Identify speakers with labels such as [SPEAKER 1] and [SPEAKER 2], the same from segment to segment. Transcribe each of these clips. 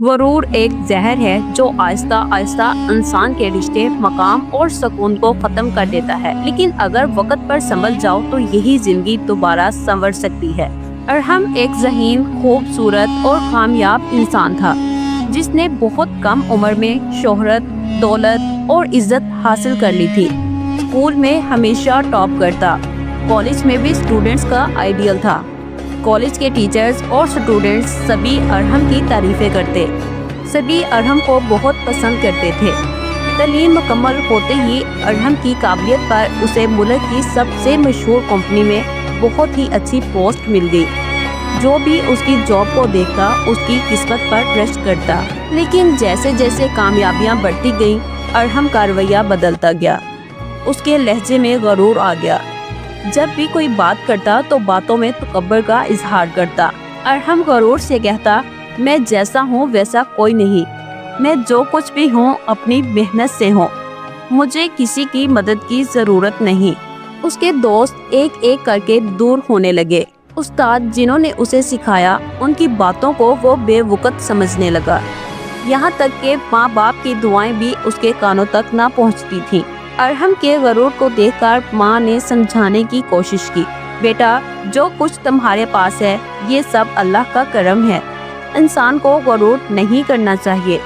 [SPEAKER 1] غرور ایک زہر ہے جو آہستہ آہستہ انسان کے رشتے، مقام اور سکون کو ختم کر دیتا ہے، لیکن اگر وقت پر سنبھل جاؤ تو یہی زندگی دوبارہ سنور سکتی ہے۔ ارحم ایک ذہین، خوبصورت اور کامیاب انسان تھا جس نے بہت کم عمر میں شہرت، دولت اور عزت حاصل کر لی تھی۔ اسکول میں ہمیشہ ٹاپ کرتا، کالج میں بھی اسٹوڈنٹس کا آئیڈیل تھا۔ کالج کے ٹیچرز اور اسٹوڈنٹس سبھی ارحم کی تعریفیں کرتے، سبھی ارحم کو بہت پسند کرتے تھے۔ تعلیم مکمل ہوتے ہی ارحم کی قابلیت پر اسے ملک کی سب سے مشہور کمپنی میں بہت ہی اچھی پوسٹ مل گئی۔ جو بھی اس کی جاب کو دیکھتا اس کی قسمت پر رشک کرتا، لیکن جیسے جیسے کامیابیاں بڑھتی گئیں ارحم کا رویہ بدلتا گیا۔ اس کے لہجے میں غرور آ گیا، جب بھی کوئی بات کرتا تو باتوں میں تکبر کا اظہار کرتا۔ ارحم غرور سے کہتا، میں جیسا ہوں ویسا کوئی نہیں، میں جو کچھ بھی ہوں اپنی محنت سے ہوں، مجھے کسی کی مدد کی ضرورت نہیں۔ اس کے دوست ایک ایک کر کے دور ہونے لگے۔ استاد جنہوں نے اسے سکھایا ان کی باتوں کو وہ بے وقت سمجھنے لگا، یہاں تک کہ ماں باپ کی دعائیں بھی اس کے کانوں تک نہ پہنچتی تھیں۔ ارحم کے غرور کو دیکھ کر ماں نے سمجھانے کی کوشش کی، بیٹا جو کچھ تمہارے پاس ہے یہ سب اللہ کا کرم ہے، انسان کو غرور نہیں کرنا چاہیے۔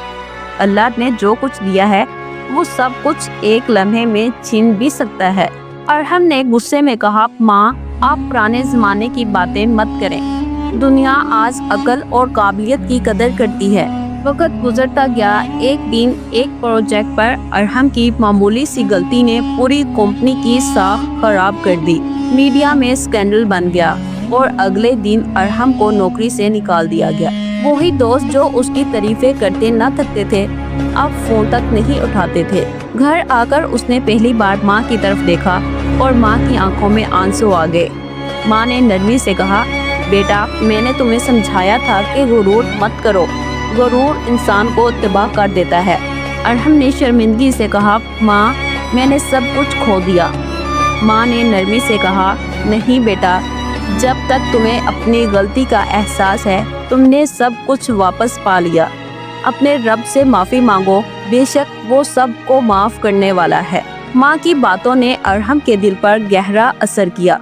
[SPEAKER 1] اللہ نے جو کچھ دیا ہے وہ سب کچھ ایک لمحے میں چھین بھی سکتا ہے۔ ارحم نے غصے میں کہا، ماں آپ پرانے زمانے کی باتیں مت کریں، دنیا آج عقل اور قابلیت کی قدر کرتی ہے۔ وقت گزرتا گیا، ایک دن ایک پروجیکٹ پر ارحم کی معمولی سی غلطی نے پوری کمپنی کی ساکھ خراب کر دی۔ میڈیا میں اسکینڈل بن گیا اور اگلے دن ارحم کو نوکری سے نکال دیا گیا۔ وہی دوست جو اس کی تعریفیں کرتے نہ تھکتے تھے اب فون تک نہیں اٹھاتے تھے۔ گھر آ کر اس نے پہلی بار ماں کی طرف دیکھا اور ماں کی آنکھوں میں آنسو آ گئے۔ ماں نے نرمی سے کہا، بیٹا میں نے تمہیں سمجھایا تھا کہ غرور مت کرو، غرور انسان کو تباہ کر دیتا ہے۔ ارحم نے شرمندگی سے کہا، ماں میں نے سب کچھ کھو دیا۔ ماں نے نرمی سے کہا، نہیں بیٹا، جب تک تمہیں اپنی غلطی کا احساس ہے تم نے سب کچھ واپس پا لیا۔ اپنے رب سے معافی مانگو، بے شک وہ سب کو معاف کرنے والا ہے۔ ماں کی باتوں نے ارحم کے دل پر گہرا اثر کیا۔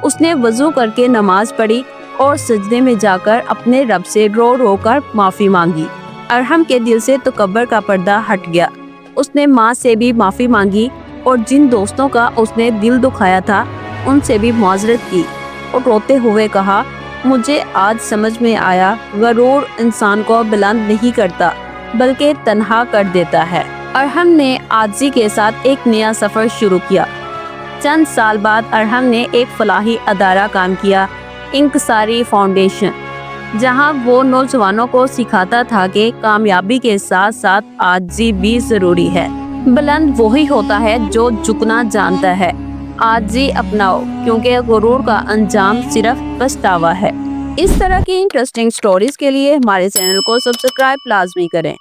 [SPEAKER 1] اس نے وضو کر کے نماز پڑھی اور سجدے میں جا کر اپنے رب سے رو رو کر معافی مانگی۔ ارحم کے دل سے تکبر کا پردہ ہٹ گیا۔ اس نے ماں سے بھی معافی مانگی اور جن دوستوں کا اس نے دل دکھایا تھا ان سے بھی معذرت کی اور روتے ہوئے کہا، مجھے آج سمجھ میں آیا غرور انسان کو بلند نہیں کرتا بلکہ تنہا کر دیتا ہے۔ ارحم نے عاجزی کے ساتھ ایک نیا سفر شروع کیا۔ چند سال بعد ارحم نے ایک فلاحی ادارہ قائم کیا، انکساری فاؤنڈیشن، جہاں وہ نوجوانوں کو سکھاتا تھا کہ کامیابی کے ساتھ ساتھ عاجزی بھی ضروری ہے۔ بلند وہی ہوتا ہے جو جھکنا جانتا ہے۔ عاجزی اپناؤ کیونکہ غرور کا انجام صرف پچھتاوا ہے۔ اس طرح کی انٹرسٹنگ سٹوریز کے لیے ہمارے چینل کو سبسکرائب لازمی کریں۔